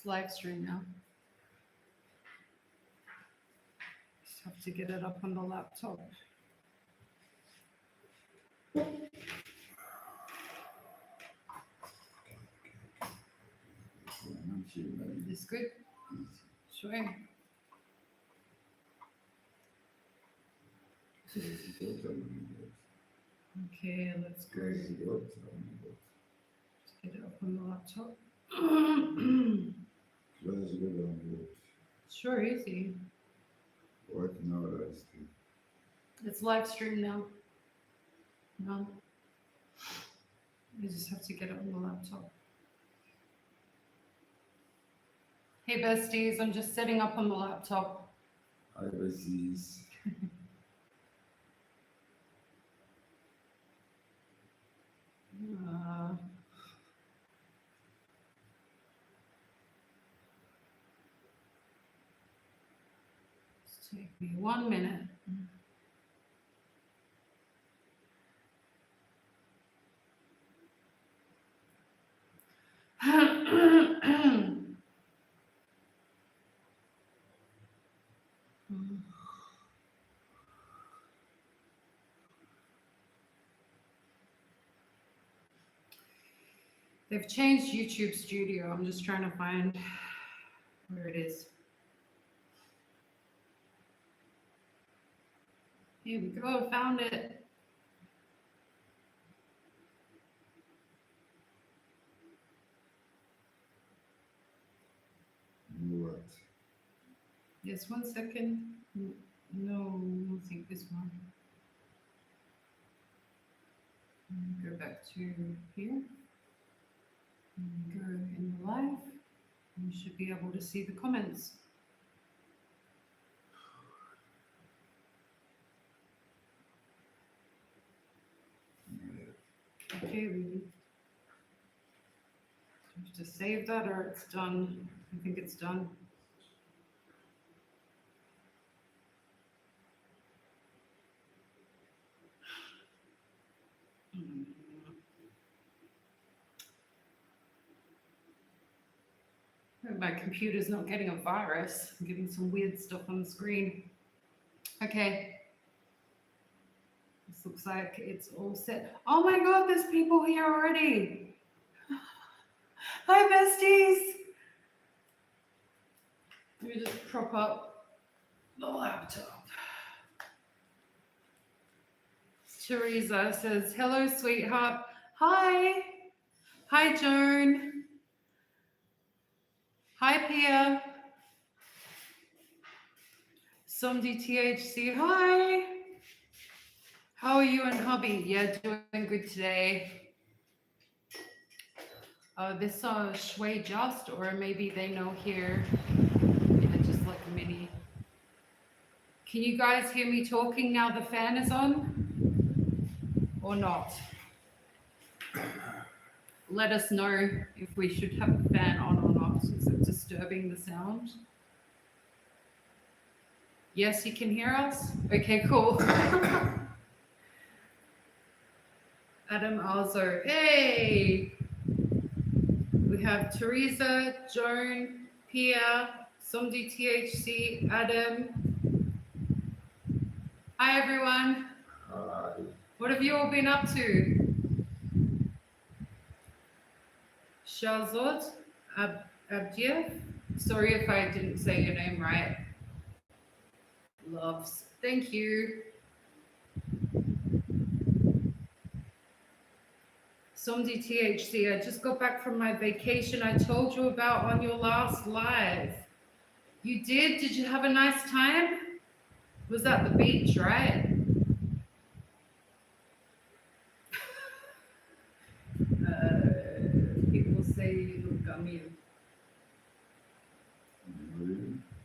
live stream now. Just have to get it up on the laptop. This good? Sure. Okay, let's go. Let's get it up on the laptop. Sure, easy. It's live stream now. No. You just have to get it on the laptop. Hey besties, I'm just setting up on the laptop. Hi besties. Just take me 1 minute. They've changed YouTube Studio. I'm just trying to find where it is. Here we go, found it. What? Yes, 1 second. No, I think this one. Go back to here. Go in the live. You should be able to see the comments. Okay, we have to save that or it's done. I think it's done. My computer's not getting a virus. I'm getting some weird stuff on the screen. Okay. This looks like it's all set. Oh my God, there's people here already. Hi, besties. Let me just prop up the laptop. Teresa says, hello, sweetheart. Hi. Hi, Joan. Hi, Pia. Somdi THC, hi. How are you and hubby? Yeah, doing good today. This Shui Just, or maybe they know here. Yeah, just like a mini. Can you guys hear me talking now the fan is on? Or not? Let us know if we should have the fan on or not. Is it disturbing the sound? Yes, you can hear us? Okay, cool. Adam also, hey! We have Teresa, Joan, Pia, Somdi THC, Adam. Hi everyone. Hi. What have you all been up to? Shahzad Abdiev. Sorry if I didn't say your name right. Loves. Thank you. Somdi THC. I just got back from my vacation I told you about on your last live. You did? Did you have a nice time? Was that the beach, right? People say you look gummy.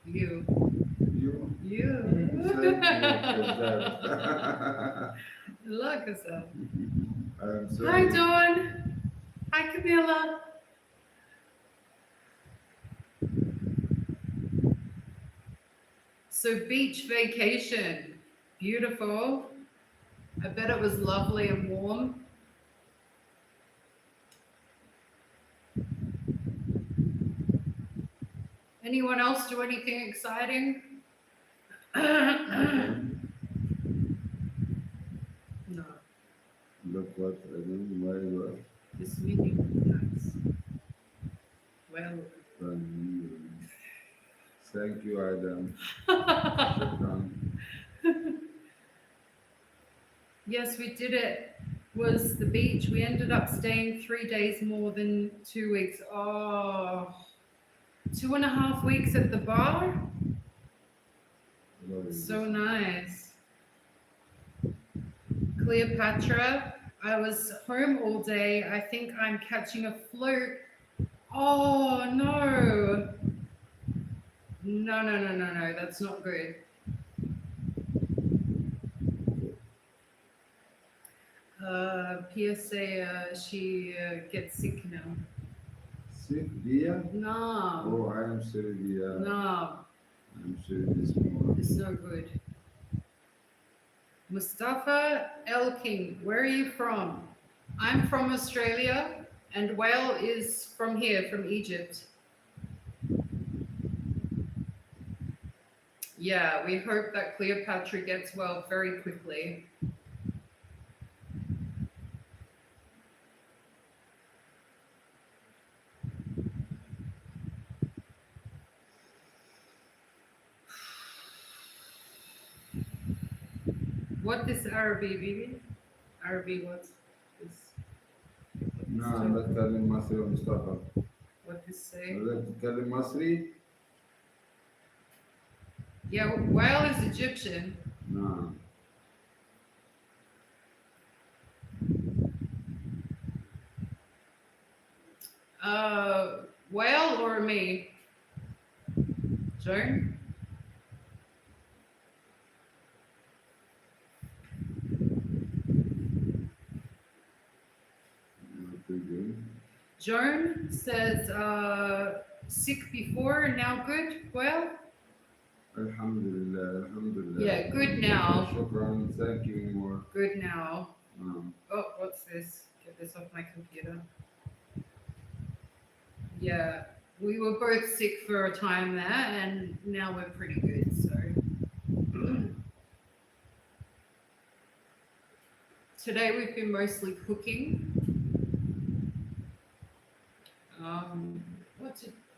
You. Look at that. Hi, Dawn. Hi, Camilla. So beach vacation, beautiful. I bet it was lovely and warm. Anyone else do anything exciting? No. Look what I did. Well, This meeting nice. Well. thank you, Adam. Shukran. Yes, we did it. Was the beach. We ended up staying 3 days more than 2 weeks. Oh, 2.5 weeks at the bar. So nice. Cleopatra, I was home all day. I think I'm catching a flu. Oh no. No. That's not good. PSA, she gets sick now. Sick, dear? No. Oh, I am sorry, dear. No, I'm sorry this morning. it's no good. Mustafa Elking, where are you from? I'm from Australia, and Wael is from here, from Egypt. Yeah, we hope that Cleopatra gets well very quickly. What is Arabic, baby? Arabic, what's this? نعم بتكلم مصري يا مصطفى. What this say? حضرتك بتتكلم مصري؟ Yeah, Wael is Egyptian. نعم. Wael or me? Joan? Joan says sick before, now good. Well, Alhamdulillah, alhamdulillah. Yeah, good now. Shukran, thank you more. Good now. Um, Oh, what's this? Get this off my computer. Yeah, we were both sick for a time there, and now we're pretty good. So today we've been mostly cooking.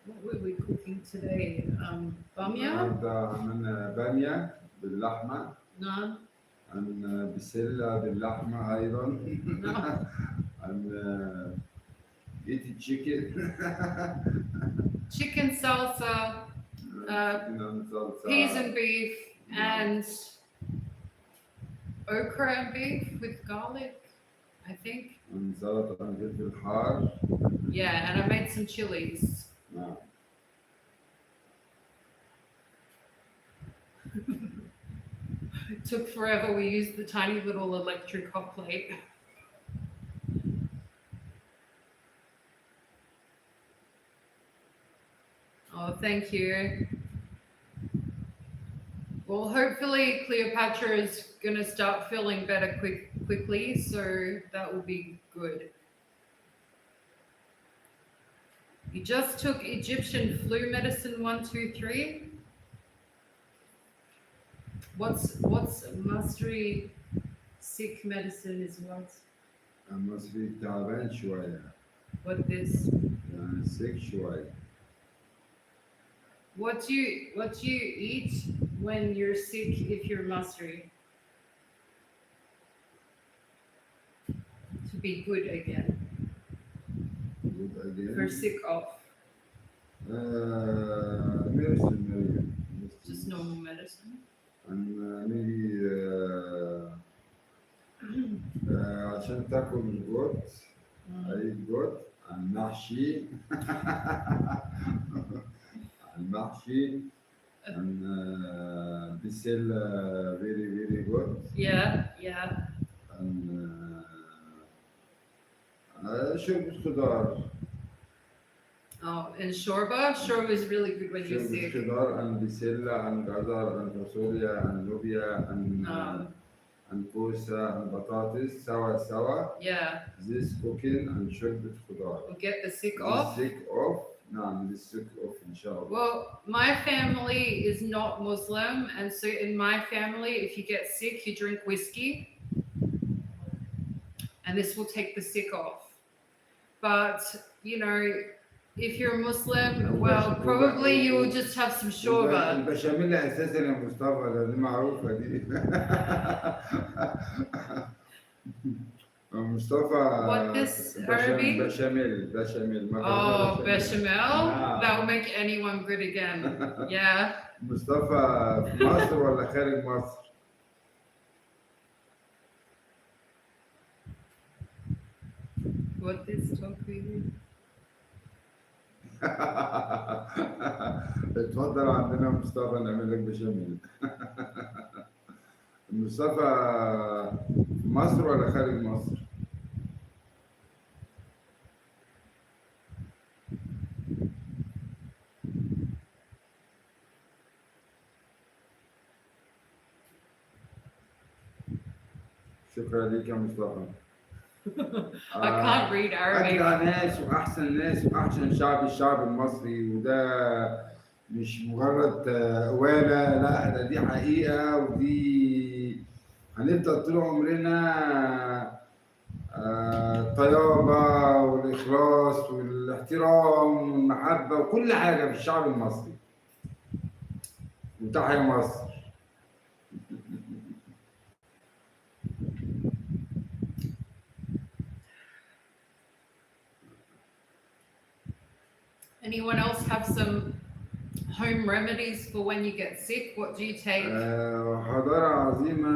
What were we cooking today? Bamia? النهارده عملنا بامية باللحمة. Naan? عن بسلة باللحمة أيضا. No. عن eating chicken. Chicken salsa, peas and beef, and okra and beef with garlic, I think. عن سلطة عن فلفل حار. Yeah, and I made some chilies. نعم. It took forever. We used the tiny little electric hot plate. Oh, thank you. Well, hopefully Cleopatra is going to start feeling better quickly, so that will be good. You just took Egyptian flu medicine 1, 2, 3. What's Masri sick medicine is what? المصري تعبان شوية. What this? يعني sick شوية. What do you eat when you're sick if you're Masri? To be good again. Good again. For sick off. Medicine, Maryam. Just normal medicine. And maybe عشان تاكل الجوت. I eat goat. المحشي. المحشي. And بسل very good. Yeah. And شوربة خضار. Oh, and shorba. Shorba is really good when you're شوربة sick. خضار and بسلة and جزر and فاصوليا and لوبيا and كوسة and بطاطس سوا. Yeah. This cooking and شوربة خضار. Will get the sick The off. sick off, نعم للسك اوف ان شاء الله. Well, my family is not Muslim, and so in my family, if you get sick, you drink whiskey, and this will take the sick off. But you know, if you're a Muslim, well, probably you will just have some shorba. البشاميل اساسا يا مصطفى، ده دي معروفه دي. مصطفى What this Arabic? بشاميل Oh, bechamel? نعم. That will make anyone good again. Yeah. مصطفى في مصر ولا خارج مصر؟ What this talking? اتفضل عندنا مصطفى نعمل لك بشاميل. مصطفى في مصر ولا خارج مصر؟ شكرا ليك يا مصطفى. I can't read Arabic. أجدع ناس وأحسن ناس وأحسن شعب الشعب المصري، وده مش مجرد قوالة، لا ده دي حقيقة، ودي هنفضل طول عمرنا الطيابة والإخلاص والاحترام والمحبة وكل حاجة في الشعب المصري. وتحيا مصر. Anyone else have some home remedies for when you get sick? What do you take? حضارة عظيمة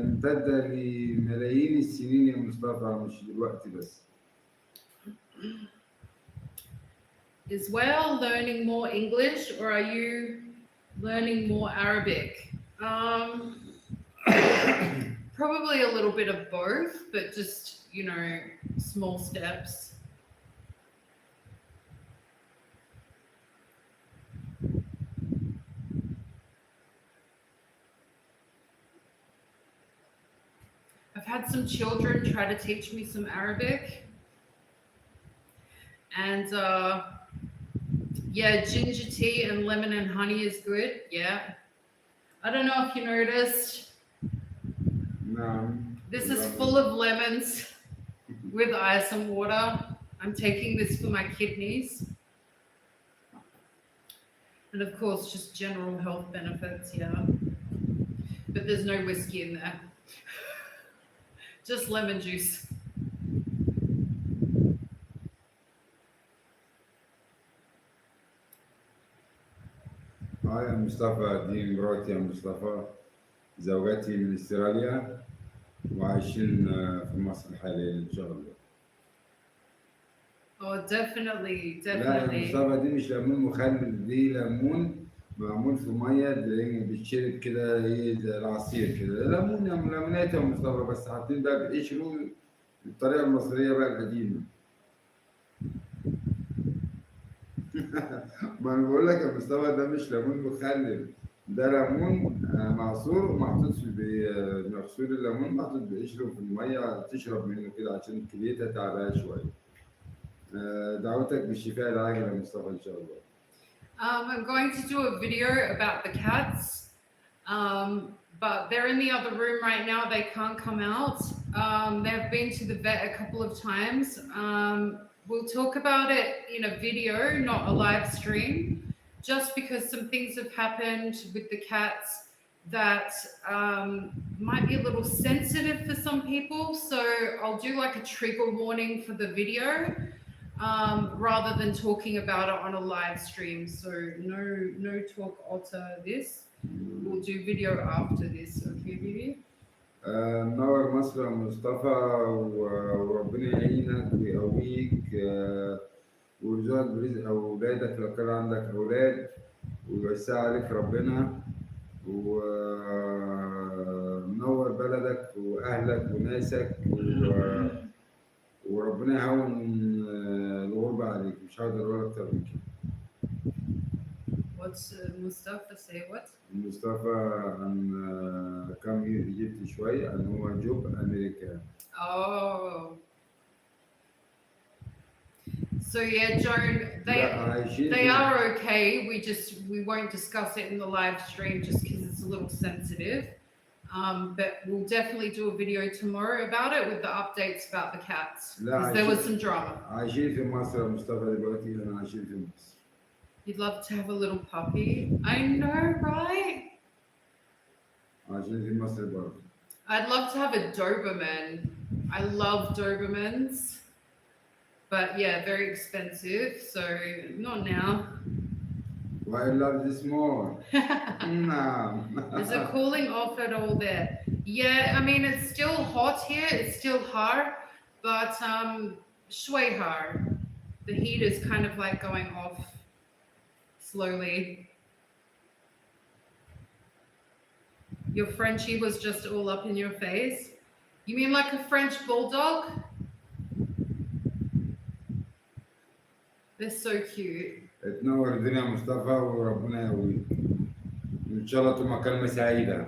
ممتدة لملايين السنين يا مصطفى، مش دلوقتي بس. Is Wael learning more English or are you learning more Arabic? Probably a little bit of both, but just, you know, small steps. I've had some children try to teach me some Arabic. And yeah, ginger tea and lemon and honey is good. Yeah. I don't know if you noticed. This is full of lemons with ice and water. I'm taking this for my kidneys. And of course, just general health benefits, yeah. But there's no whiskey in there. Just lemon juice. يا مصطفى، دي مراتي يا مصطفى، زوجتي من استراليا وعايشين في مصر حاليا ان شاء الله. Oh, definitely. لا يا مصطفى، دي مش ليمون مخلل، دي ليمون معمول في ميه لان بيتشرب كده ايه زي العصير كده. ليمون يا ليمونات يا مصطفى، بس حاطين بقى بقشره الطريقه المصريه بقى القديمه. ما انا بقول لك يا مصطفى، ده مش ليمون مخلل، ده ليمون معصور ومحطوط في مغسول الليمون، محطوط بقشره في الميه تشرب منه كده عشان كليتها تعبها شويه. دعوتك بالشفاء العاجل يا مصطفى ان شاء الله. I'm going to do a video about the cats, but they're in the other room right now. They can't come out. They've been to the vet a couple of times. We'll talk about it in a video, not a live stream, just because some things have happened with the cats that might be a little sensitive for some people. So I'll do like a trigger warning for the video. Rather than talking about it on a live stream. So no talk after this. We'll do video after this. Okay, baby? منور مصر يا مصطفى، وربنا يعينك ويقويك ويرزقك برزق أولادك لو كان عندك أولاد، ويوسع عليك ربنا، ومنور بلدك وأهلك وناسك، وربنا يهون الغربة عليك. مش هقدر أقول أكتر من كده. What's Mustafa say? What? مصطفى عن كم جبت شوي عن هو جوب أمريكا. Oh. So yeah, Joan, لا عايشين they في are okay. We won't discuss it in the live stream just because it's a little sensitive. But we'll definitely do a video tomorrow about it with the updates about the cats لا because there was عايشين some drama. عايشين في مصر يا مصطفى دلوقتي انا عايشين في مصر. You'd love to have a little puppy. I know, right? عايشين في مصر برضه. I'd love to have a Doberman. I love Dobermans. But yeah, very expensive, so not now. Why I love this more? No. Is it cooling off at all there? Yeah, I mean it's still hot here, it's still hard, but shui hard. The heat is kind of like going off slowly. Your Frenchie was just all up in your face. You mean like a French bulldog? They're so cute. تنور الدنيا مصطفى وربنا يقويك. ان شاء الله تبقى مكالمة سعيدة.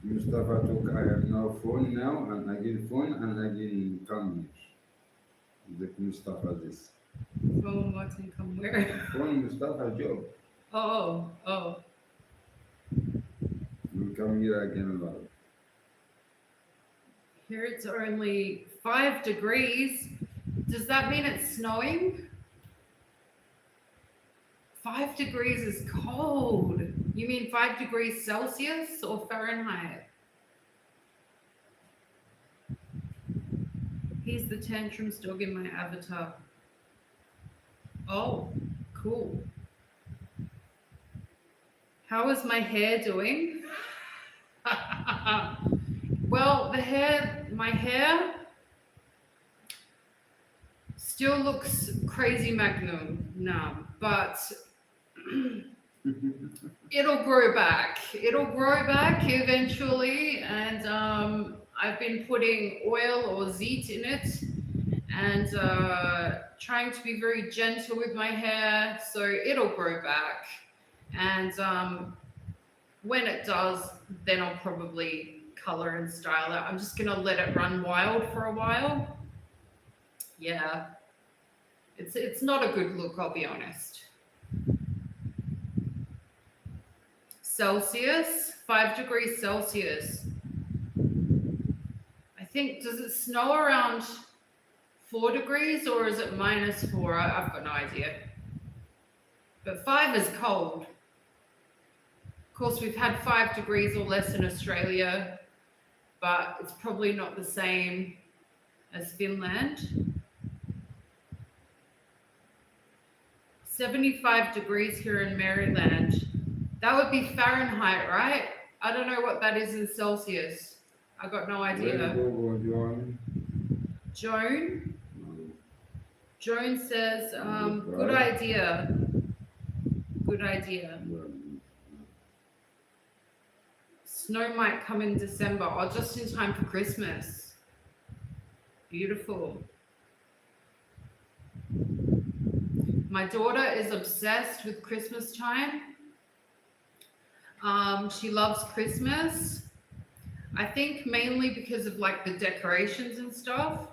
Mustafa took I have no phone now and again phone and again come here. The Mustafa this. Phone Martin, come where? Phone Mustafa job. Oh. Will come here again live. Here it's only 5 degrees. Does that mean it's snowing? 5 degrees is cold. You mean 5 degrees Celsius or Fahrenheit? He's the tantrums dog in my avatar. Oh, cool. How is my hair doing? Well, my hair still looks crazy magnum now, but it'll grow back. It'll grow back eventually, and I've been putting oil or zeet in it and trying to be very gentle with my hair, so it'll grow back. And when it does, then I'll probably color and style it. I'm just gonna let it run wild for a while. Yeah, it's not a good look, I'll be honest. Celsius, 5 degrees Celsius. I think, does it snow around 4 degrees or is it -4? I've got no idea. But 5 is cold. Of course, we've had 5 degrees or less in Australia, but it's probably not the same as Finland. 75 degrees here in Maryland. That would be Fahrenheit, right? I don't know what that is in Celsius. I got no idea. Joan? Joan says, good idea. Good idea. Snow might come in December, or just in time for Christmas. Beautiful. My daughter is obsessed with Christmas time. She loves Christmas. I think mainly because of like the decorations and stuff.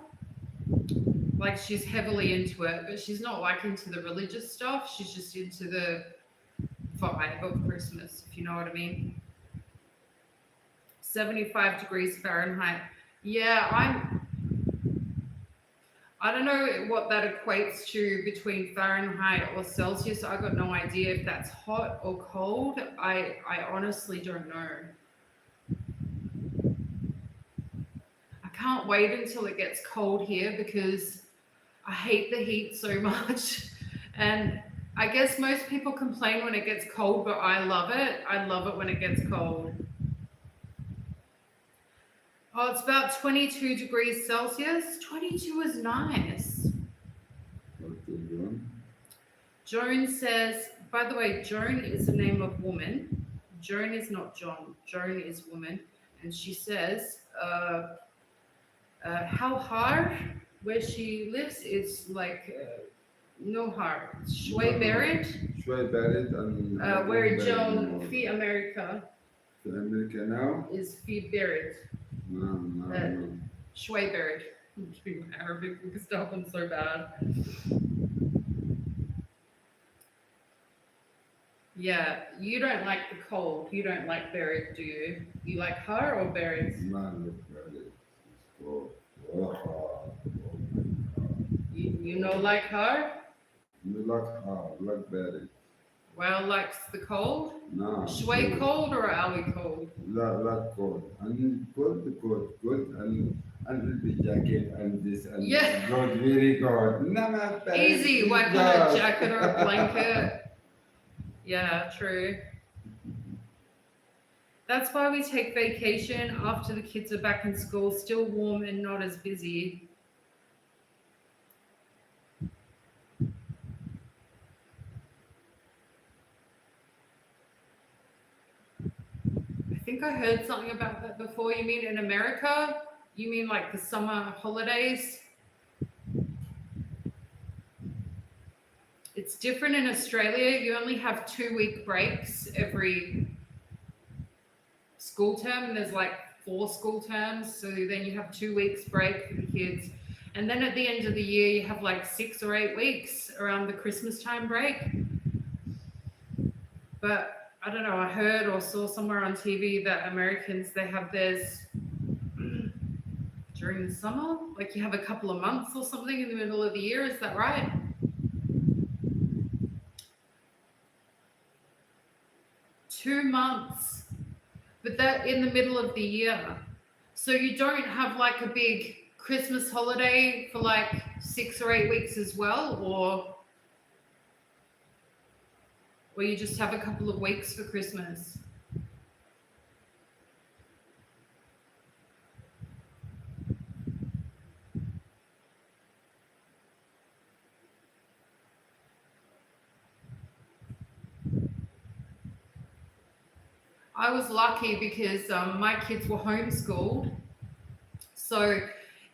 Like she's heavily into it, but she's not like into the religious stuff. She's just into the vibe of Christmas, if you know what I mean. 75 degrees Fahrenheit. Yeah, I don't know what that equates to between Fahrenheit or Celsius. I got no idea if that's hot or cold. I honestly don't know. I can't wait until it gets cold here because I hate the heat so much. And I guess most people complain when it gets cold, but I love it. I love it when it gets cold. Oh, it's about 22 degrees Celsius. 22 is nice. Joan says, by the way, Joan is the name of woman. Joan is not John. Joan is woman. And she says, how hard where she lives is like no hard. Shway buried. Shway buried. And where Joan, Fee America. America now? Is Fee buried. No. Shway buried. I'm doing Arabic stuff. I'm so bad. Yeah, you don't like the cold. You don't like berries, do you? You like her or berries? Man, look at it. So, oh, oh my You know God. like her? You like hard, like berry. Well likes the cold. No, Shway no. cold or Ali cold? Like cold. And cold, good. And the jacket and this and Yeah, God, very good. No, no, berry, easy. please, Whack on a God. jacket or a blanket. Yeah, true. That's why we take vacation after the kids are back in school, still warm and not as busy. I think I heard something about that before. You mean in America? You mean like the summer holidays? It's different in Australia. You only have 2 week breaks every school term, and there's like 4 school terms. So then you have 2 weeks break for the kids. And then at the end of the year, you have like 6 or 8 weeks around the Christmas time break. But I don't know, I heard or saw somewhere on TV that Americans, they have theirs during the summer. Like you have a couple of months or something in the middle of the year. Is that right? 2 months, but that in the middle of the year. So you don't have like a big Christmas holiday for like 6 or 8 weeks as well, or you just have a couple of weeks for Christmas. I was lucky because my kids were homeschooled. So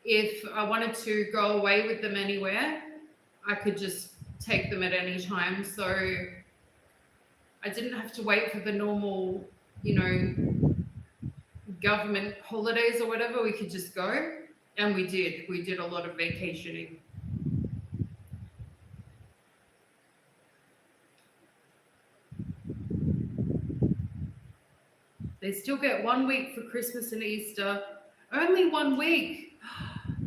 if I wanted to go away with them anywhere, I could just take them at any time. So I didn't have to wait for the normal, government holidays or whatever. We could just go. And we did. We did a lot of vacationing. They still get 1 week for Christmas and Easter. Only 1 week.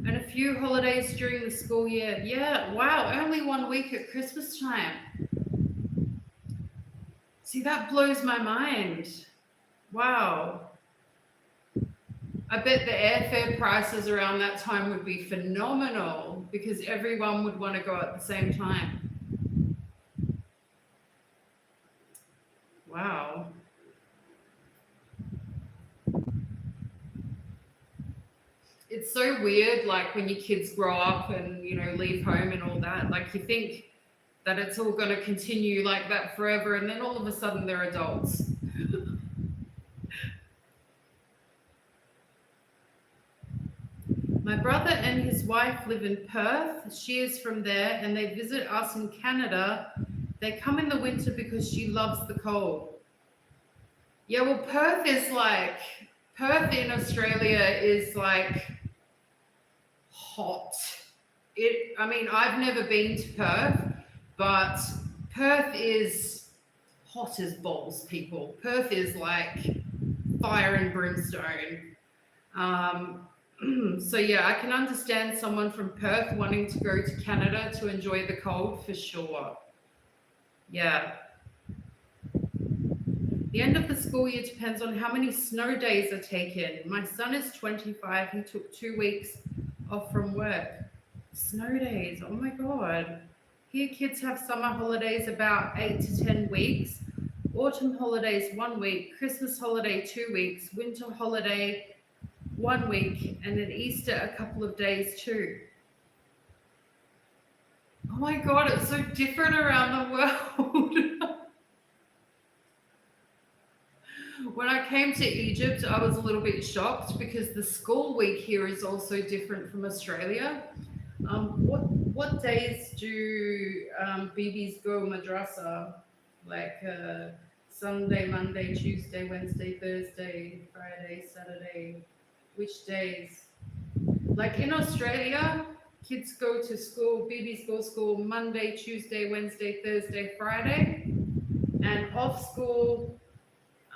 And a few holidays during the school year. Yeah, wow, only 1 week at Christmas time. See, that blows my mind. Wow. I bet the airfare prices around that time would be phenomenal because everyone would want to go at the same time. Wow. It's so weird, like when your kids grow up and, leave home and all that. Like you think that it's all going to continue like that forever, and then all of a sudden they're adults. My brother and his wife live in Perth. She is from there, and they visit us in Canada. They come in the winter because she loves the cold. Yeah, well, Perth in Australia is like hot. I've never been to Perth, but Perth is hot as balls, people. Perth is like fire and brimstone. So yeah, I can understand someone from Perth wanting to go to Canada to enjoy the cold for sure. Yeah. The end of the school year depends on how many snow days are taken. My son is 25. He took 2 weeks off from work. Snow days, oh my God. Here kids have summer holidays about 8 to 10 weeks, autumn holidays 1 week, Christmas holiday 2 weeks, winter holiday 1 week, and then Easter a couple of days too. Oh my God, it's so different around the world. When I came to Egypt, I was a little bit shocked because the school week here is also different from Australia. What days do BBs go madrasa? Like Sunday, Monday, Tuesday, Wednesday, Thursday, Friday, Saturday. Which days? Like in Australia, kids go to school, babies go to school Monday, Tuesday, Wednesday, Thursday, Friday, and off school,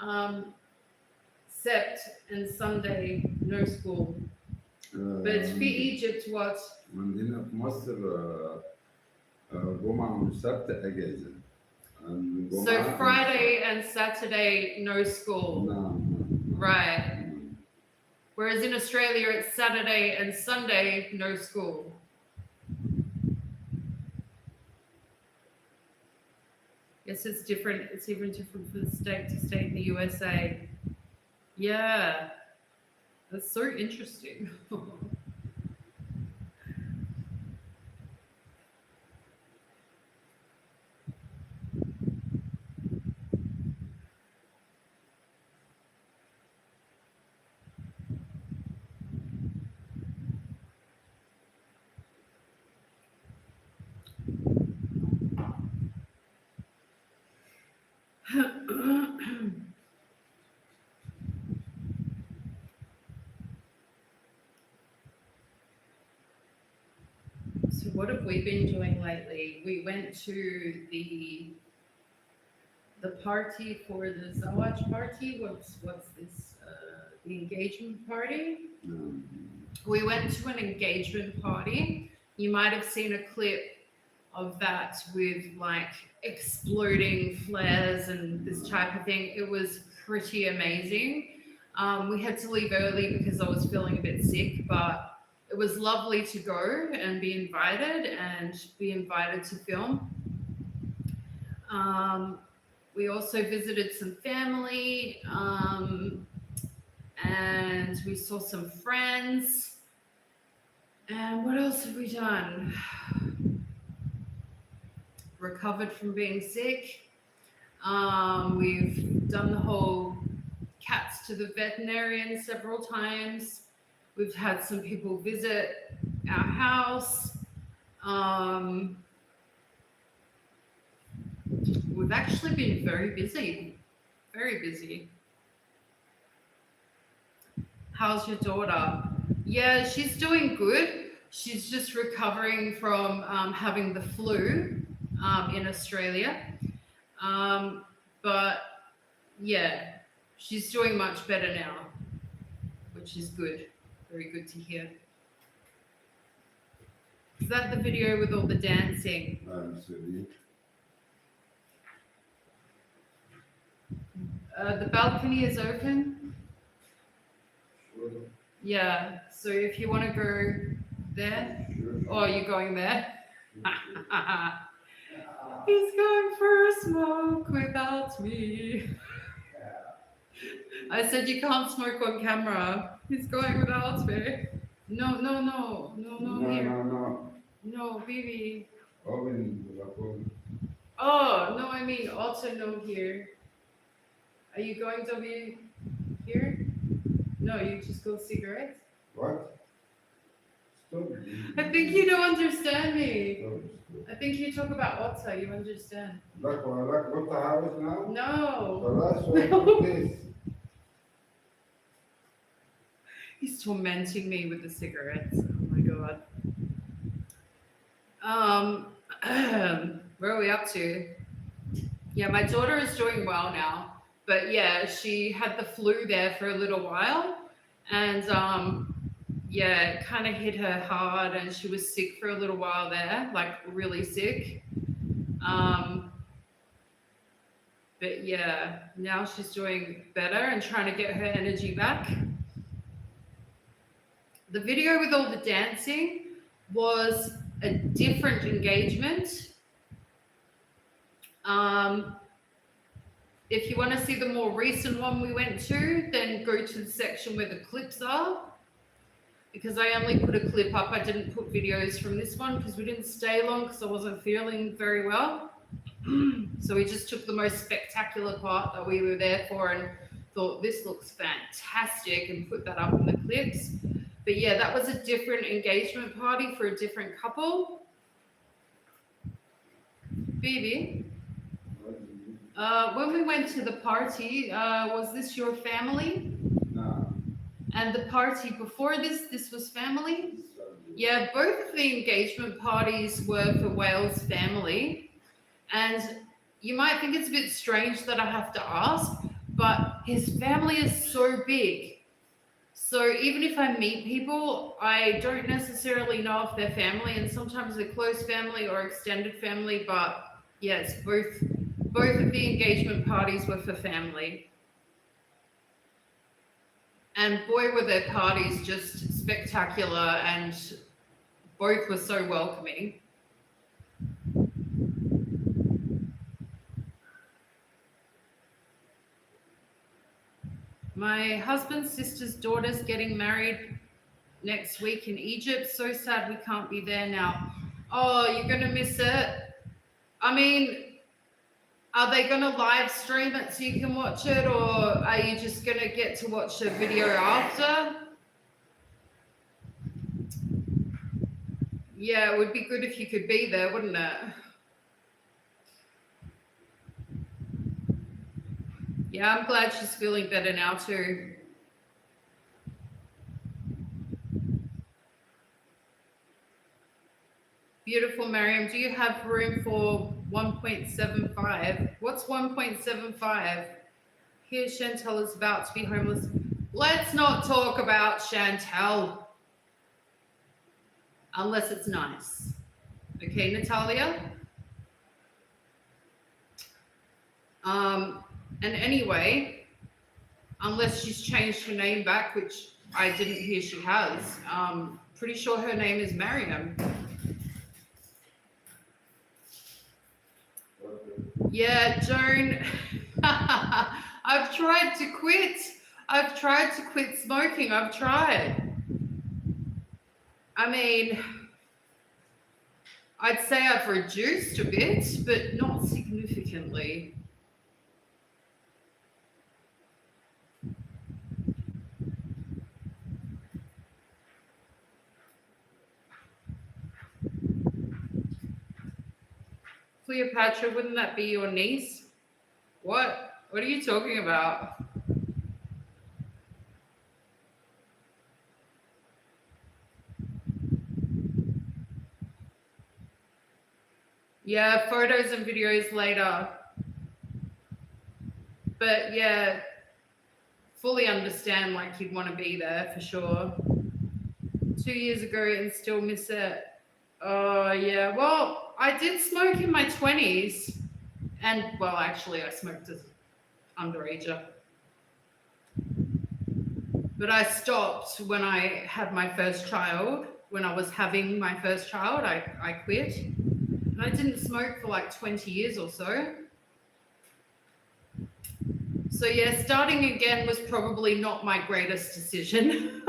Sept and Sunday, no school. But في Egypt what? عندنا في مصر جمعة وسبت أجازة. So Friday and Saturday, no school. نعم. Right. Whereas in Australia, it's Saturday and Sunday, no school. Yes, it's different. It's even different from state to state in the USA. Yeah, that's so interesting. So what have we been doing lately? We went to the party for the Zawaj party. What's this? The engagement party. We went to an engagement party. You might have seen a clip of that with like exploding flares and this type of thing. It was pretty amazing. We had to leave early because I was feeling a bit sick, but it was lovely to go and be invited to film. We also visited some family, and we saw some friends. And what else have we done? Recovered from being sick. We've done the whole cats to the veterinarian several times. We've had some people visit our house. We've actually been very busy. Very busy. How's your daughter? Yeah, she's doing good. She's just recovering from having the flu in Australia. But yeah, she's doing much better now, which is good. Very good to hear. Is that the video with all the dancing? The balcony is open. Sure. Yeah, so if you want to go there, or you're going there. He's going for a smoke without me. I said you can't smoke on camera. He's going without me. No, here. No, baby. Oh, no, I mean also no here. Are you going to be here? No, you just go cigarettes? What? Stop. I think you don't understand me. I think you talk about Otsa, you understand. Look, what the house now? No. He's tormenting me with the cigarettes. Oh my god. Where are we up to? Yeah, my daughter is doing well now. But yeah, she had the flu there for a little while. And yeah, it kind of hit her hard and she was sick for a little while there, like really sick. But yeah, now she's doing better and trying to get her energy back. The video with all the dancing was a different engagement. If you want to see the more recent one we went to, then go to the section where the clips are. Because I only put a clip up, I didn't put videos from this one because we didn't stay long because I wasn't feeling very well. So we just took the most spectacular part that we were there for and thought this looks fantastic and put that up in the clips. But yeah, that was a different engagement party for a different couple. Phoebe, when we went to the party, was this your family? No. And the party before this was family? Yeah, both of the engagement parties were for Wael's family. And you might think it's a bit strange that I have to ask, but his family is so big. So even if I meet people, I don't necessarily know if they're family, and sometimes they're close family or extended family. But yes, both of the engagement parties were for family. And boy, were their parties just spectacular, and both were so welcoming. My husband's sister's daughter's getting married next week in Egypt. So sad we can't be there now. Oh, you're going to miss it. I mean, are they going to live stream it so you can watch it, or are you just going to get to watch the video after? Yeah, it would be good if you could be there, wouldn't it? Yeah, I'm glad she's feeling better now too. Beautiful, Maryam. Do you have room for 1.75? What's 1.75? Here, Chantel is about to be homeless. Let's not talk about Chantel. Unless it's nice. Okay, Natalia? And anyway, unless she's changed her name back, which I didn't hear she has, pretty sure her name is Maryam. Yeah, Joan, I've tried to quit. I've tried to quit smoking. I've tried. I mean, I'd say I've reduced a bit, but not significantly. Cleopatra, wouldn't that be your niece? What? What are you talking about? Yeah, photos and videos later. But yeah, fully understand like you'd want to be there for sure. 2 years ago and still miss it. Oh yeah, well, I did smoke in my 20s. And well, actually I smoked as underager. But I stopped when I had my first child. When I was having my first child, I quit. And I didn't smoke for like 20 years or so. So yeah, starting again was probably not my greatest decision.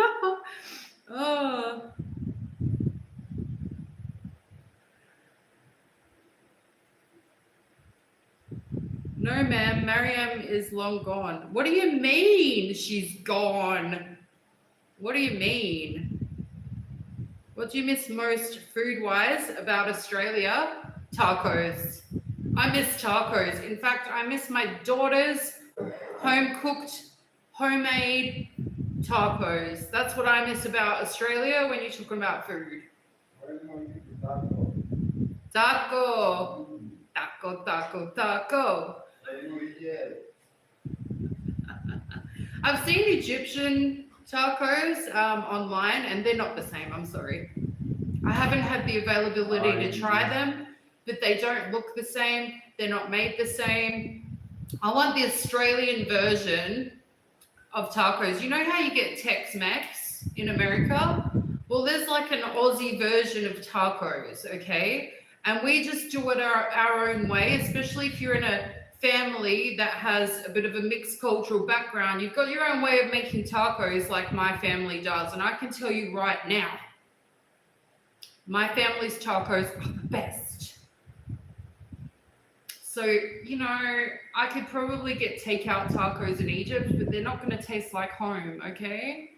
Oh. No, ma'am, Maryam is long gone. What do you mean she's gone? What do you mean? What do you miss most food-wise about Australia? Tacos. I miss tacos. In fact, I miss my daughter's home-cooked, homemade tacos. That's what I miss about Australia when you're talking about food. Taco. Taco, taco, taco. I've seen Egyptian tacos online, and they're not the same. I'm sorry. I haven't had the availability to try them, but they don't look the same. They're not made the same. I want the Australian version of tacos. You know how you get Tex-Mex in America? Well, there's like an Aussie version of tacos, okay? And we just do it our own way, especially if you're in a family that has a bit of a mixed cultural background. You've got your own way of making tacos like my family does. And I can tell you right now, my family's tacos are the best. So, you know, I could probably get takeout tacos in Egypt, but they're not going to taste like home, okay?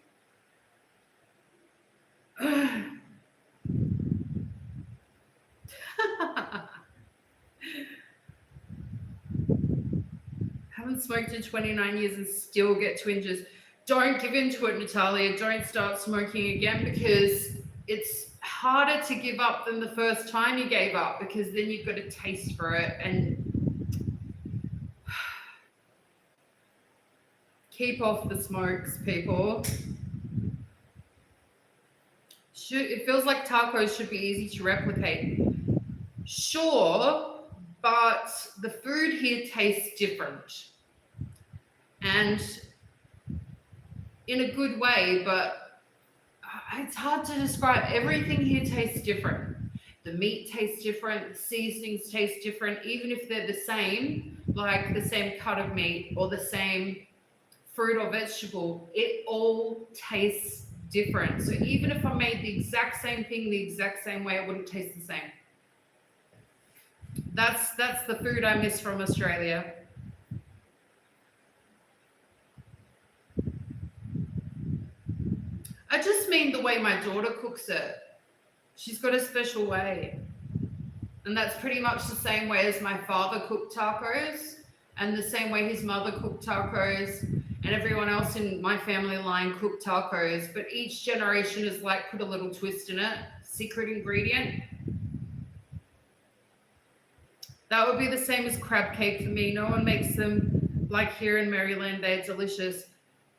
Haven't smoked in 29 years and still get twinges. don't give in to it, Natalia. Don't start smoking again, because it's harder to give up than the first time you gave up, because then you've got a taste for it. And keep off the smokes, people. It feels like tacos should be easy to replicate. Sure, but the food here tastes different. And in a good way, but it's hard to describe. Everything here tastes different. The meat tastes different, the seasonings taste different, even if they're the same, like the same cut of meat or the same fruit or vegetable, it all tastes different. So even if I made the exact same thing the exact same way, it wouldn't taste the same. That's the food I miss from Australia. I just mean the way my daughter cooks it. She's got a special way. And that's pretty much the same way as my father cooked tacos, and the same way his mother cooked tacos, and everyone else in my family line cooked tacos. But each generation has like put a little twist in it, secret ingredient. That would be the same as crab cake for me. No one makes them like here in Maryland. They're delicious.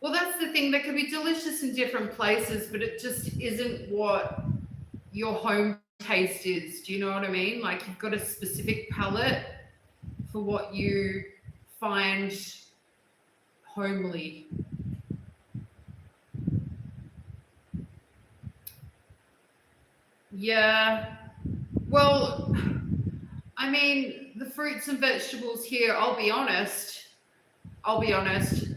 Well, that's the thing. They can be delicious in different places, but it just isn't what your home taste is. Do you know what I mean? Like, you've got a specific palate for what you find homely. Yeah. Well, I mean, the fruits and vegetables here, I'll be honest,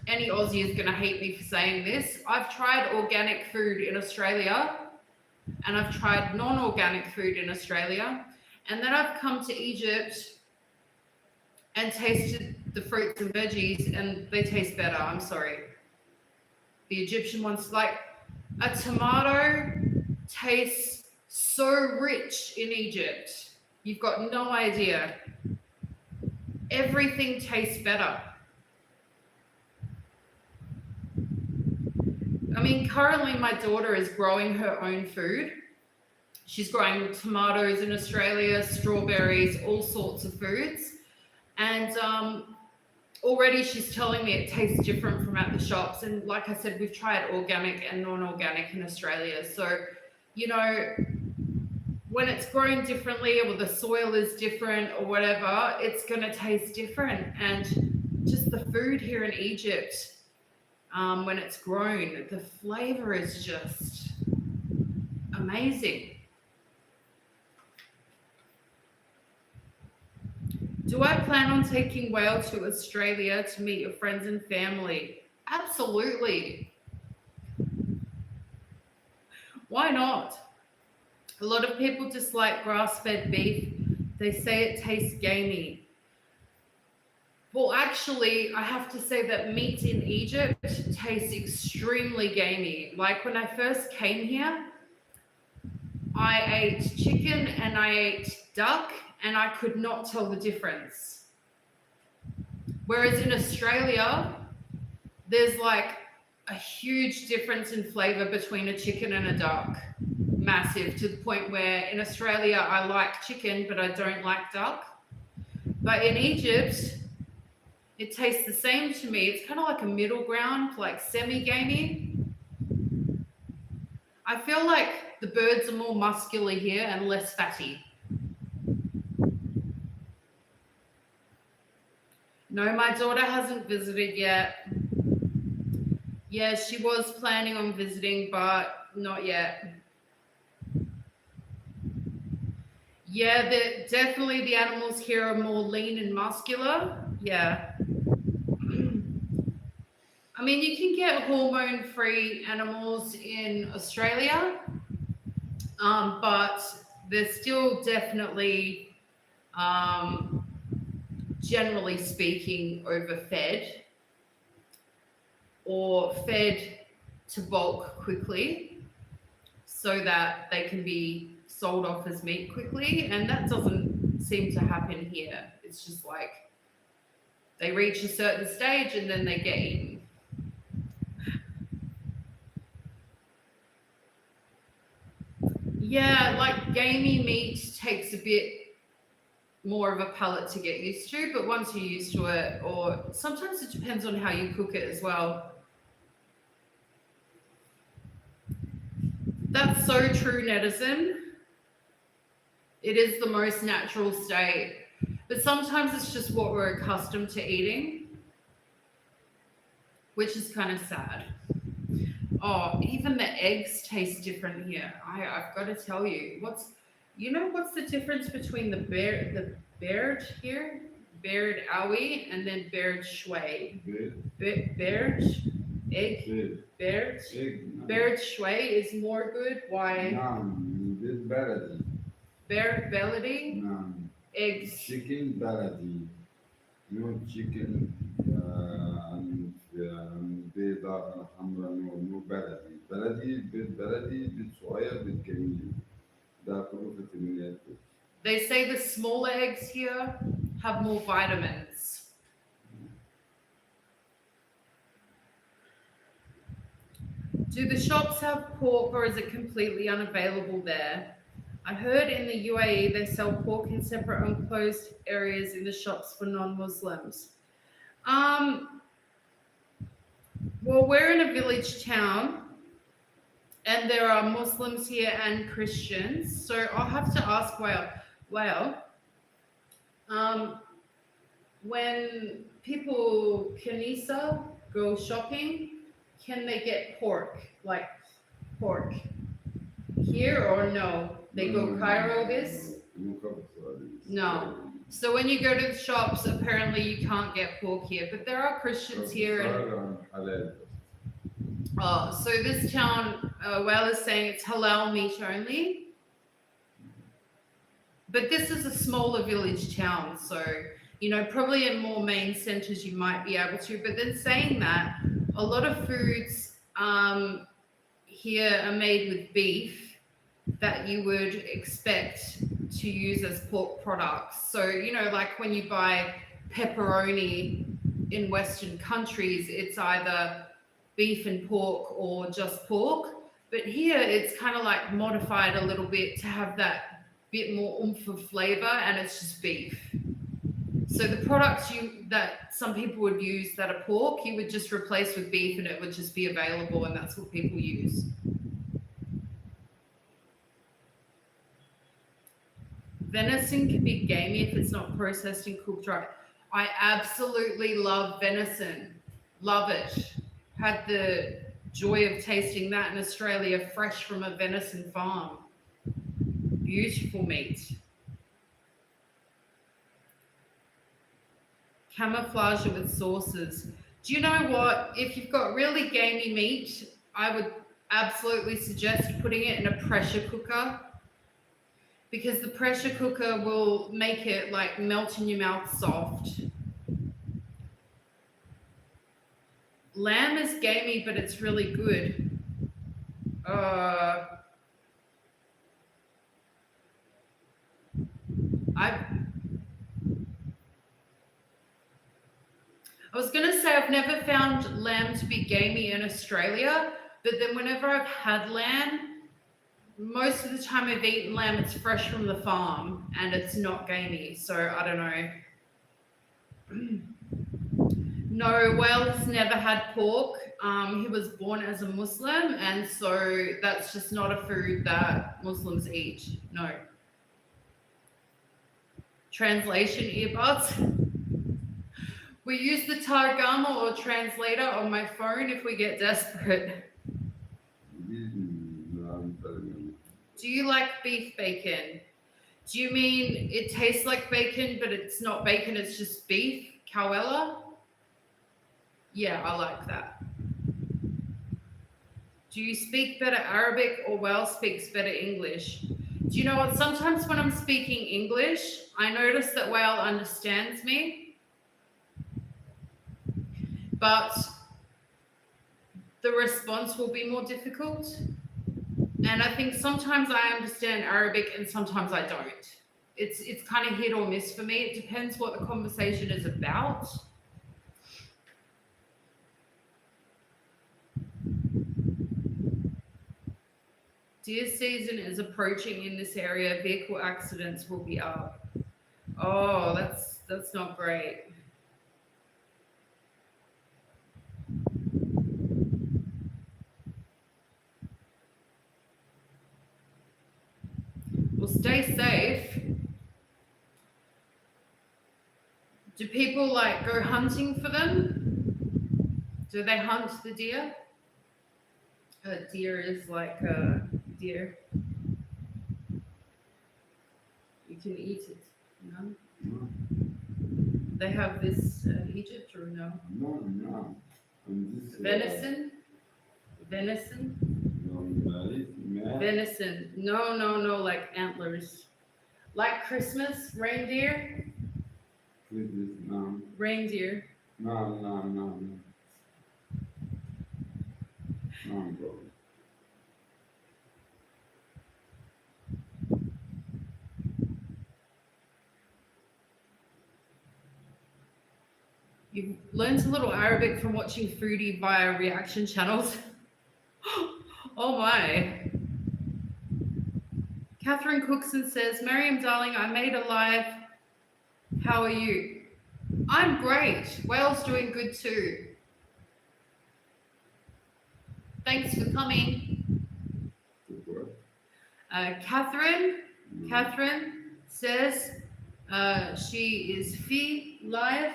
any Aussie is going to hate me for saying this. I've tried organic food in Australia, and I've tried non-organic food in Australia, and then I've come to Egypt and tasted the fruits and veggies, and they taste better. I'm sorry. The Egyptian ones, like a tomato tastes so rich in Egypt. You've got no idea. Everything tastes better. I mean, currently my daughter is growing her own food. She's growing tomatoes in Australia, strawberries, all sorts of foods. And already she's telling me it tastes different from at the shops. And like I said, we've tried organic and non-organic in Australia. So, you know, when it's grown differently, or the soil is different or whatever, it's going to taste different. And just the food here in Egypt, when it's grown, the flavor is just amazing. Do I plan on taking Wael to Australia to meet your friends and family? Absolutely. Why not? A lot of people dislike grass-fed beef. They say it tastes gamey. Well, actually, I have to say that meat in Egypt tastes extremely gamey. Like when I first came here, I ate chicken and I ate duck, and I could not tell the difference. Whereas in Australia, there's like a huge difference in flavor between a chicken and a duck. Massive, to the point where in Australia I like chicken but I don't like duck. But in Egypt, it tastes the same to me. It's kind of like a middle ground, like semi-gamey. I feel like the birds are more muscular here and less fatty. No, my daughter hasn't visited yet. Yeah, she was planning on visiting, but not yet. Yeah, definitely the animals here are more lean and muscular. Yeah. I mean, you can get hormone-free animals in Australia, but they're still definitely, generally speaking, overfed or fed to bulk quickly so that they can be sold off as meat quickly, and that doesn't seem to happen here. It's just like they reach a certain stage and then they get eaten. Yeah, like gamey meat takes a bit more of a palate to get used to, but once you're used to it, or sometimes it depends on how you cook it as well. That's so true, netizen. It is the most natural state, but sometimes it's just what we're accustomed to eating, which is kind of sad. Oh, even the eggs taste different here. I've got to tell you, what's the difference between the Baird here, Baird Aoi, and then Baird Shui? Baird egg, بيض Baird egg Baird Shui is more good. Why? نعم بيض بلدي Baird Belly نعم eggs. chicken بلدي no chicken بيضة حمراء نو بلدي بيض بلدي بيض صغير بيض جميل ده كله فيتامينات. They say the smaller eggs here have more vitamins. Do the shops have pork or is it completely unavailable there? I heard in the UAE they sell pork in separate enclosed areas in the shops for non-Muslims. Well, we're in a village town and there are Muslims here and Christians. So I'll have to ask Wael, when people Kanisa go shopping, can they get pork, like pork here or no? They go Cairo this? No. So when you go to the shops, apparently you can't get pork here, but there are Christians here. And, so this town, Wael is saying it's halal meat only. But this is a smaller village town, so, probably in more main centers you might be able to. But then saying that, a lot of foods here are made with beef that you would expect to use as pork products. So, like when you buy pepperoni in Western countries, it's either beef and pork or just pork. But here it's kind of like modified a little bit to have that bit more oomph of flavor, and it's just beef. So the products that some people would use that are pork, you would just replace with beef and it would just be available, and that's what people use. Venison can be gamey if it's not processed and cooked right. I absolutely love venison. Love it. Had the joy of tasting that in Australia, fresh from a venison farm. Beautiful meat. Camouflage it with sauces. Do you know what? If you've got really gamey meat, I would absolutely suggest putting it in a pressure cooker, because the pressure cooker will make it like melt in your mouth soft. Lamb is gamey, but it's really good. I was going to say I've never found lamb to be gamey in Australia, but then whenever I've had lamb, most of the time I've eaten lamb, it's fresh from the farm and it's not gamey. So I don't know. No, Wael has never had pork. He was born as a Muslim, and so that's just not a food that Muslims eat. No. Translation earbuds. We use the Targama or translator on my phone if we get desperate. Do you like beef bacon? Do you mean it tastes like bacon, but it's not bacon, it's just beef? Kawela? Yeah, I like that. Do you speak better Arabic or Wael speaks better English? Do you know what? Sometimes when I'm speaking English, I notice that Wael understands me. But the response will be more difficult. And I think sometimes I understand Arabic and sometimes I don't. It's kind of hit or miss for me. It depends what the conversation is about. Deer season is approaching in this area. Vehicle accidents will be up. Oh, that's not great. Well, stay safe. Do people like go hunting for them? Do they hunt the deer? A deer is like a deer. You can eat it. No? No, They have this in Egypt or no? no. And this Venison? Venison? no, Venison. No, like antlers. Like Christmas, reindeer? no, Reindeer. no, bro. You've learned a little Arabic from watching foodie via reaction channels. Oh my. Catherine Cookson says, Maryam, darling, I made a live. How are you? I'm great. Wael's doing good too. Thanks for coming. Catherine says she is Fee live.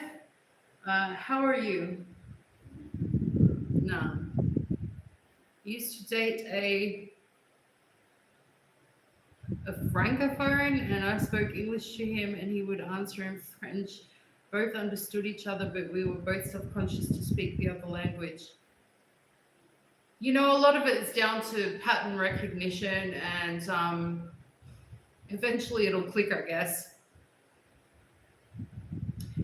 How are you? No. Used to date a francophone, and I spoke English to him, and he would answer in French. Both understood each other, but we were both self-conscious to speak the other language. You know, a lot of it is down to pattern recognition, and eventually it'll click, I guess.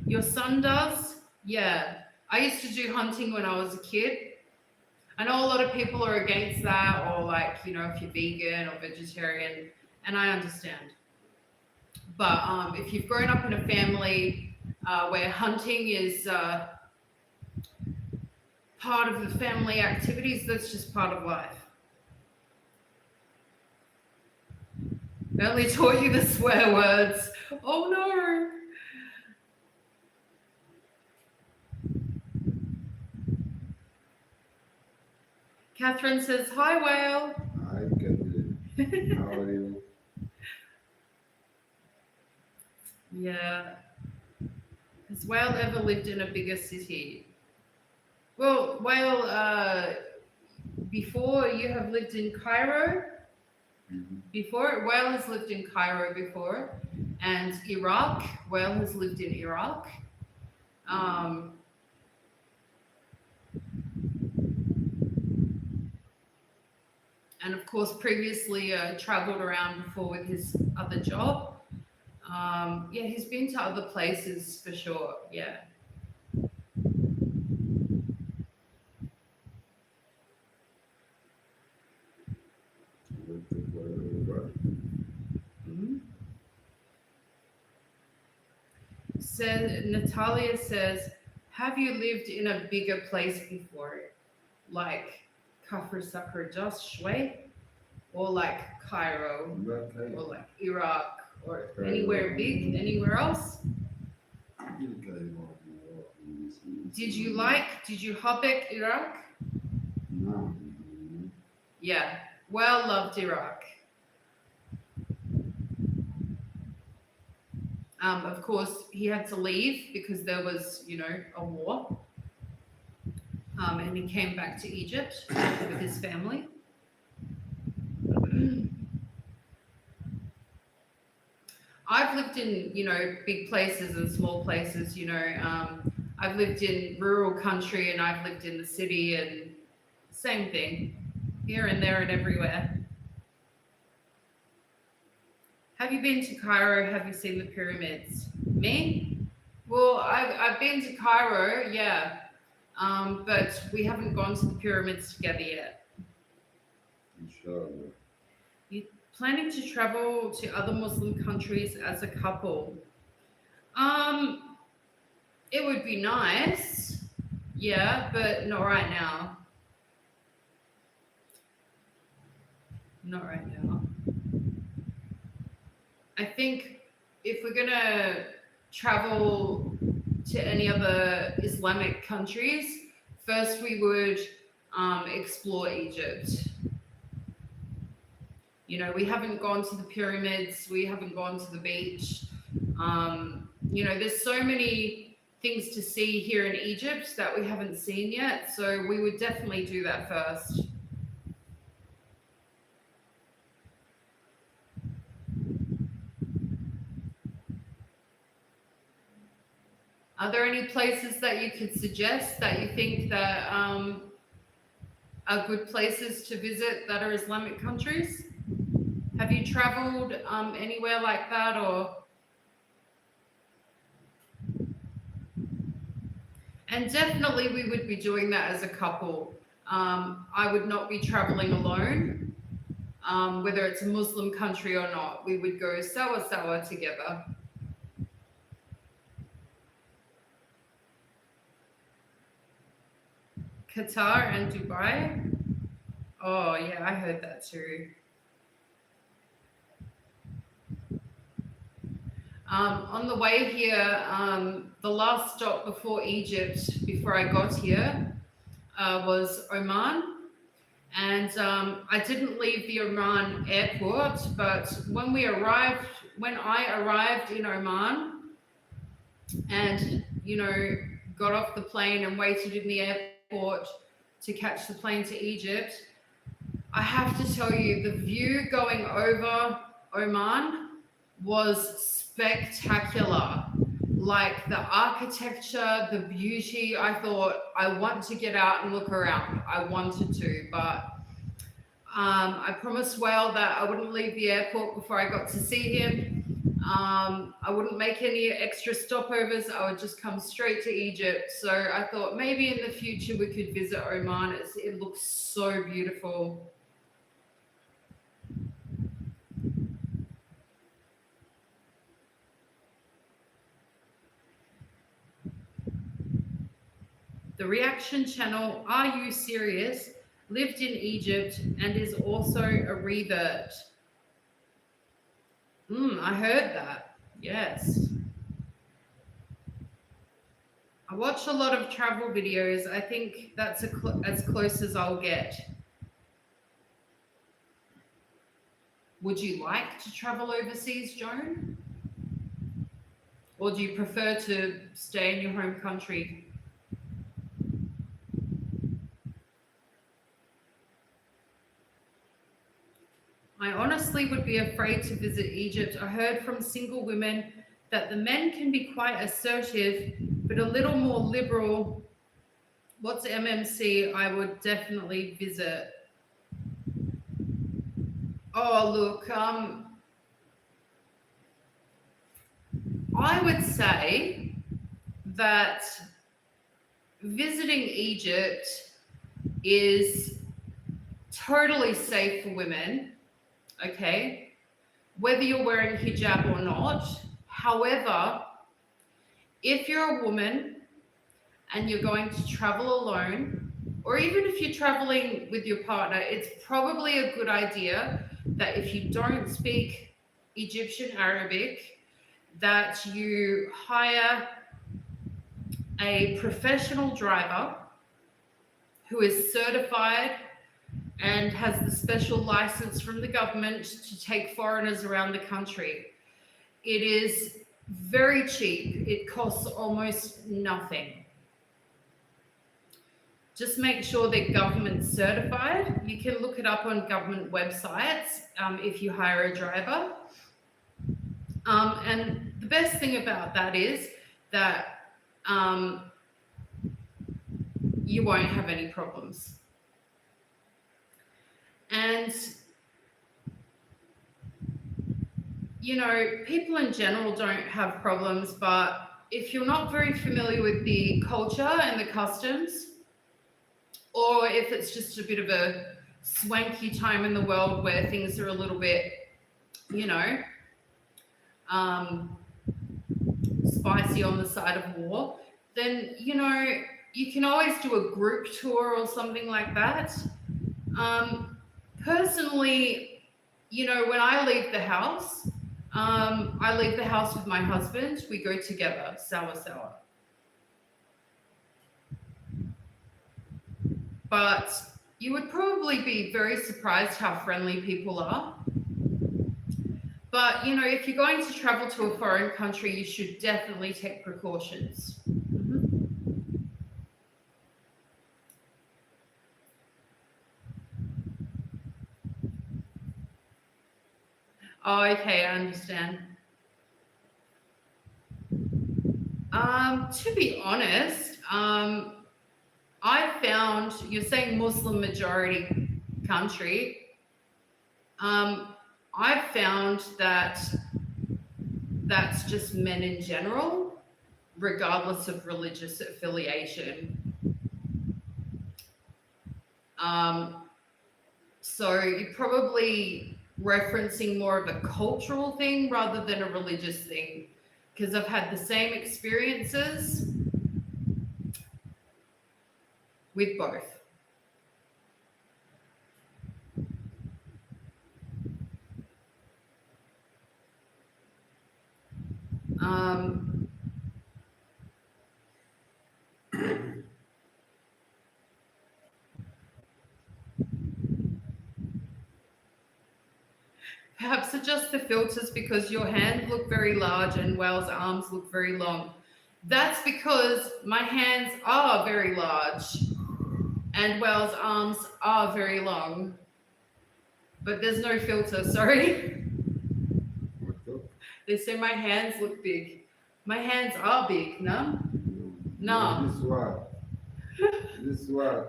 Your son does? Yeah. I used to do hunting when I was a kid. I know a lot of people are against that, or like, you know, if you're vegan or vegetarian, and I understand. But if you've grown up in a family where hunting is part of the family activities, that's just part of life. I only taught you the swear words. Oh no. Catherine says, hi, Wael. Hi, Catherine. How are you? Yeah. Has Wael ever lived in a bigger city? Well, Wael, before you have lived in Cairo. Before, Wael has lived in Cairo before, and Iraq. Wael has lived in Iraq. And of course, previously traveled around before with his other job. Yeah, he's been to other places for sure. Yeah. Natalia says, have you lived in a bigger place before? Like Kafr Sakr Just Shway? Or like Cairo? Or like Iraq? Or anywhere big? Anywhere else? Did you Habek Iraq? No. Yeah. Well, loved Iraq. Of course, he had to leave because there was, you know, a war. And he came back to Egypt with his family. I've lived in, you know, big places and small places, you know. I've lived in rural country and I've lived in the city, and same thing, here and there and everywhere. Have you been to Cairo? Have you seen the pyramids? Me? Well, I've been to Cairo, yeah. But we haven't gone to the pyramids together yet. Inshallah. You planning to travel to other Muslim countries as a couple? It would be nice, yeah, but not right now. Not right now. I think if we're gonna travel to any other Islamic countries, first we would explore Egypt. You know, we haven't gone to the pyramids, we haven't gone to the beach. You know, there's so many things to see here in Egypt that we haven't seen yet, so we would definitely do that first. Are there any places that you could suggest that you think that are good places to visit that are Islamic countries? Have you traveled anywhere like that, or? And definitely we would be doing that as a couple. I would not be traveling alone, whether it's a Muslim country or not. We would go sawa together. Qatar and Dubai. Oh yeah, I heard that too. On the way here, the last stop before Egypt, before I got here, was Oman. And I didn't leave the Oman airport, but when I arrived in Oman and, you know, got off the plane and waited in the airport to catch the plane to Egypt, I have to tell you, the view going over Oman was spectacular. Like the architecture, the beauty. I thought, I want to get out and look around. I wanted to, but I promised Wael that I wouldn't leave the airport before I got to see him. I wouldn't make any extra stopovers. I would just come straight to Egypt. So I thought maybe in the future we could visit Oman. It looks so beautiful. The reaction channel, Are You Serious?, lived in Egypt and is also a revert. I heard that. Yes. I watch a lot of travel videos. I think that's as close as I'll get. Would you like to travel overseas, Joan? Or do you prefer to stay in your home country? I honestly would be afraid to visit Egypt. I heard from single women that the men can be quite assertive, but a little more liberal. What's MMC? I would definitely visit. Oh, look, I would say that visiting Egypt is totally safe for women. Okay, whether you're wearing hijab or not. However, if you're a woman and you're going to travel alone, or even if you're traveling with your partner, it's probably a good idea that if you don't speak Egyptian Arabic, that you hire a professional driver who is certified and has the special license from the government to take foreigners around the country. It is very cheap. It costs almost nothing. Just make sure they're government certified. You can look it up on government websites if you hire a driver. And the best thing about that is that you won't have any problems. And, you know, people in general don't have problems, but if you're not very familiar with the culture and the customs, or if it's just a bit of a swanky time in the world where things are a little bit, you know, spicy on the side of war, then, you know, you can always do a group tour or something like that. Personally, you know, when I leave the house, I leave the house with my husband. We go together, sour. But you would probably be very surprised how friendly people are. But, you know, if you're going to travel to a foreign country, you should definitely take precautions. Oh, okay, I understand. To be honest, I found, you're saying Muslim majority country. I've found that that's just men in general, regardless of religious affiliation. So you're probably referencing more of a cultural thing rather than a religious thing, because I've had the same experiences with both. Perhaps adjust the filters because your hands look very large and Wael's arms look very long. That's because my hands are very large and Wael's arms are very long. But there's no filter, sorry. They say my hands look big. My hands are big, no? No. This one.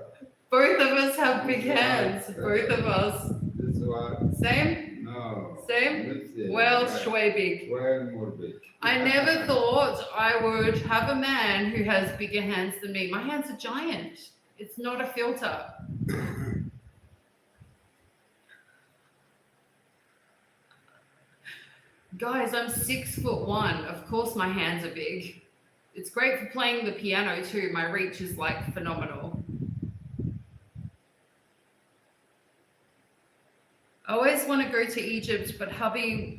Both of us have big hands. Both of us. This one. Same? No. Same? Well, shway big. Well, more big. I never thought I would have a man who has bigger hands than me. My hands are giant. It's not a filter. Guys, I'm 6'1". Of course my hands are big. It's great for playing the piano too. My reach is like phenomenal. I always want to go to Egypt, but hubby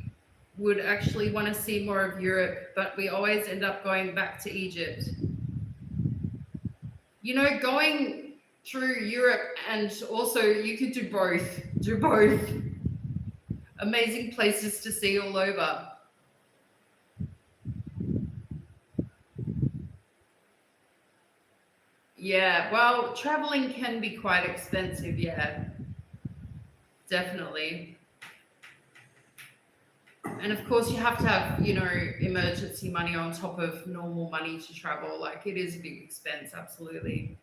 would actually want to see more of Europe, but we always end up going back to Egypt. You know, going through Europe, and also you could do both. Do both. Amazing places to see all over. Yeah, well, traveling can be quite expensive, yeah. Definitely. And of course you have to have, you know, emergency money on top of normal money to travel. Like, it is a big expense, absolutely.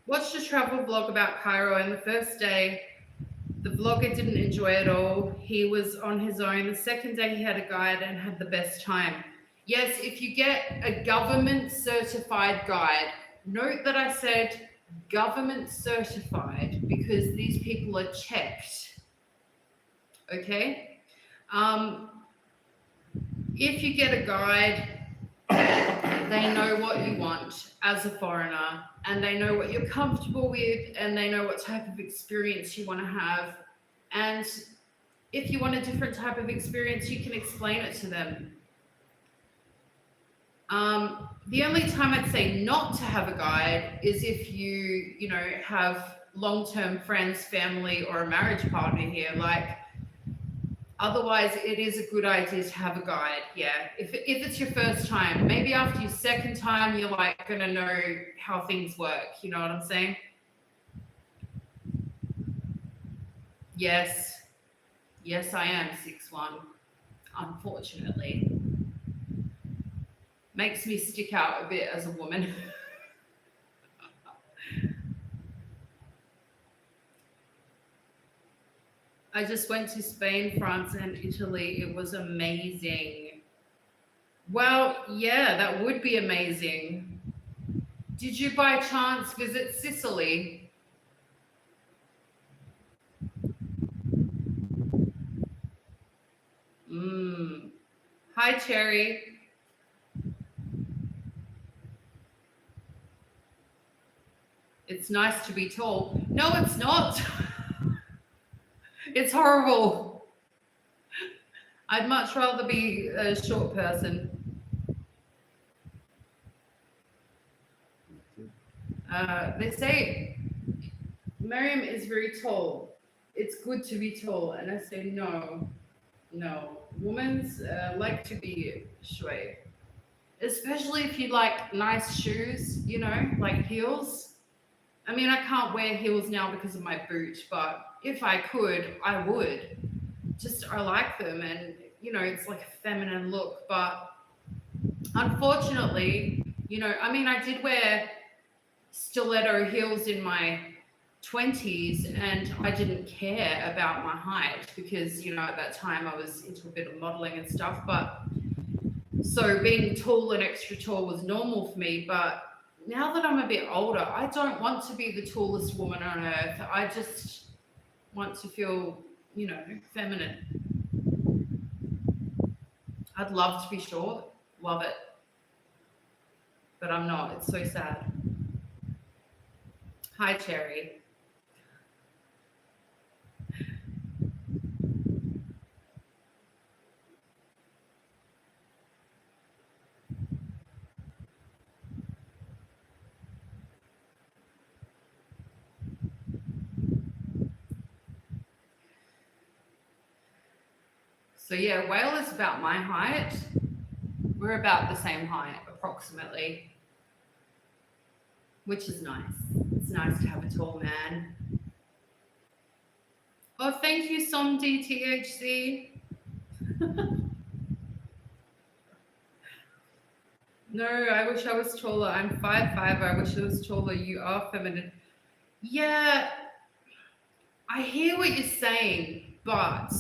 Watched a travel vlog about Cairo, and the first day the vlogger didn't enjoy it all. He was on his own. The second day he had a guide and had the best time. Yes, if you get a government certified guide, note that I said government certified because these people are checked. Okay? If you get a guide, they know what you want as a foreigner, and they know what you're comfortable with, and they know what type of experience you want to have. And if you want a different type of experience, you can explain it to them. The only time I'd say not to have a guide is if you know, have long-term friends, family, or a marriage partner here. Like, otherwise, it is a good idea to have a guide. Yeah, if it's your first time, maybe after your second time, you're like gonna know how things work. You know what I'm saying? Yes, I am 6'1", unfortunately. Makes me stick out a bit as a woman. I just went to Spain, France, and Italy. It was amazing. Well, yeah, that would be amazing. Did you by chance visit Sicily? Hi, Cherry. It's nice to be tall. No, it's not. It's horrible. I'd much rather be a short person. They say Maryam is very tall. It's good to be tall. And I say, no. Women's like to be short. Especially if you like nice shoes, you know, like heels. I mean, I can't wear heels now because of my boot, but if I could, I would. Just, I like them, and, you know, it's like a feminine look. But unfortunately, you know, I mean, I did wear stiletto heels in my 20s, and I didn't care about my height because, you know, at that time I was into a bit of modeling and stuff. But so being tall and extra tall was normal for me. But now that I'm a bit older, I don't want to be the tallest woman on earth. I just want to feel, you know, feminine. I'd love to be short, love it, but I'm not. It's so sad. Hi, Cherry. So yeah, Wael is about my height. We're about the same height, approximately, which is nice. It's nice to have a tall man. Oh, thank you, Som DTHC. No, I wish I was taller. I'm 5'5". I wish I was taller. You are feminine. Yeah, I hear what you're saying, but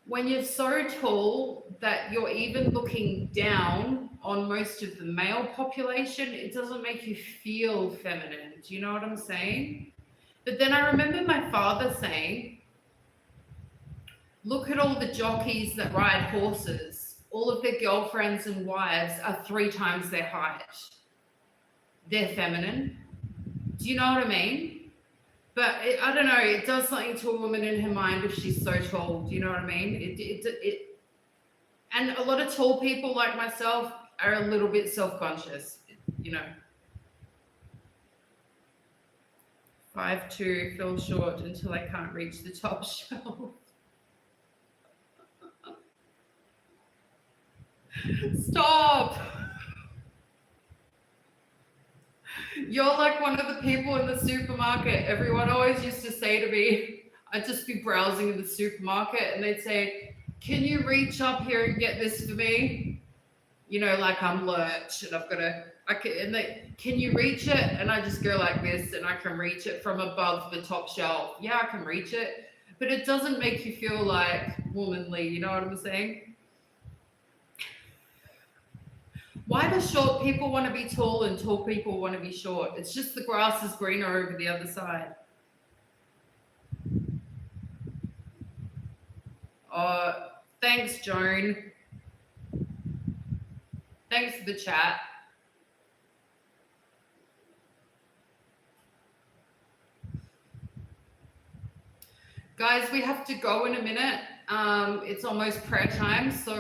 when you're so tall that you're even looking down on most of the male population, it doesn't make you feel feminine. Do you know what I'm saying? But then I remember my father saying, look at all the jockeys that ride horses. All of their girlfriends and wives are 3 times their height. They're feminine. Do you know what I mean? But I don't know, it does something to a woman in her mind if she's so tall. Do you know what I mean? And a lot of tall people like myself are a little bit self-conscious, you know. 5'2", feel short until I can't reach the top shelf. Stop! You're like one of the people in the supermarket. Everyone always used to say to me, I'd just be browsing in the supermarket and they'd say, can you reach up here and get this for me? You know, like I'm lurch and can you reach it? And I just go like this and I can reach it from above the top shelf. Yeah, I can reach it, but it doesn't make you feel like womanly. You know what I'm saying? Why do short people want to be tall and tall people want to be short? It's just the grass is greener over the other side. Thanks, Joan. Thanks for the chat. Guys, we have to go in a minute. It's almost prayer time, so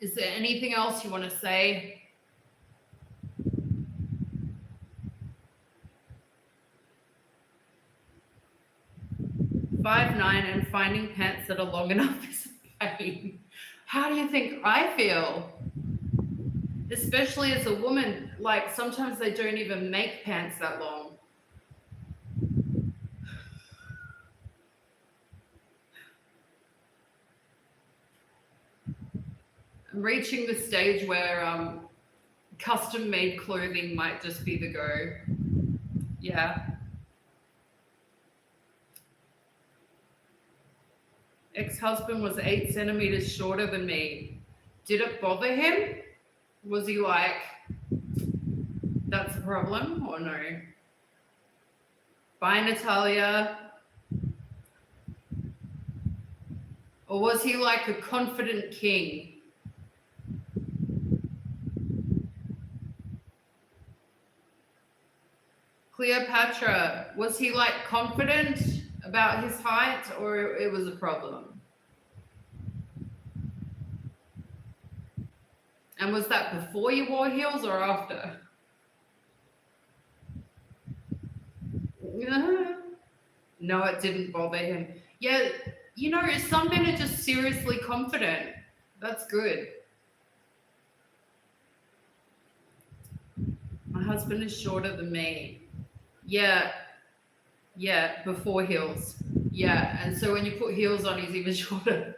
is there anything else you want to say? "5'9" and finding pants that are long enough is a pain. How do you think I feel? Especially as a woman, like sometimes they don't even make pants that long. I'm reaching the stage where custom made clothing might just be the go. Yeah. Ex-husband was 8 centimeters shorter than me. Did it bother him? Was he like, that's a problem, or no? Bye, Natalia. Or was he like a confident king? Cleopatra, was he like confident about his height or it was a problem? And was that before you wore heels or after? No, it didn't bother him. Yeah, you know, some men are just seriously confident. That's good. My husband is shorter than me. Yeah, yeah, before heels. Yeah, and so when you put heels on, he's even shorter.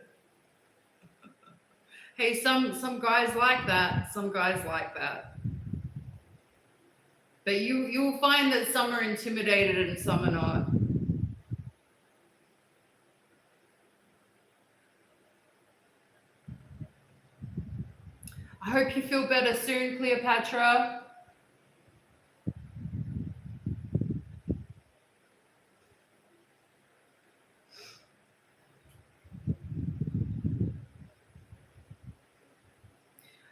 Hey, some guys like that. Some guys like that. But you'll find that some are intimidated and some are not. I hope you feel better soon, Cleopatra.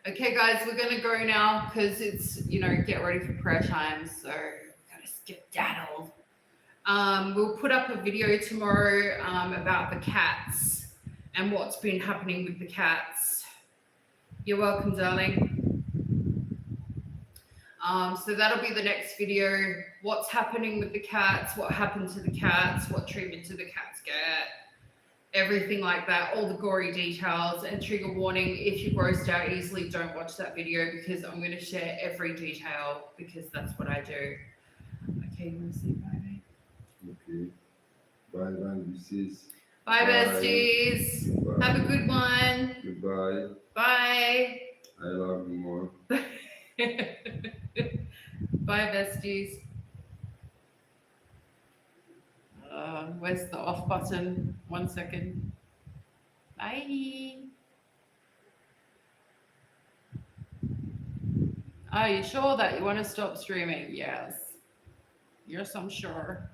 Okay, guys, we're gonna go now because it's, you know, get ready for prayer time. So gotta skedaddle. We'll put up a video tomorrow about the cats and what's been happening with the cats. You're welcome, darling. So that'll be the next video. What's happening with the cats, what happened to the cats, what treatment do the cats get, everything like that, all the gory details. And trigger warning, if you're grossed out easily, don't watch that video because I'm going to share every detail because that's what I do. Okay, you want to say bye, babe? Okay. Bye, besties. Bye, besties. Bye. Have a good one. Goodbye. Bye. I love you more. Bye, besties. Where's the off button? 1 second. Bye. Are you sure that you want to stop streaming? Yes. Yes, I'm sure.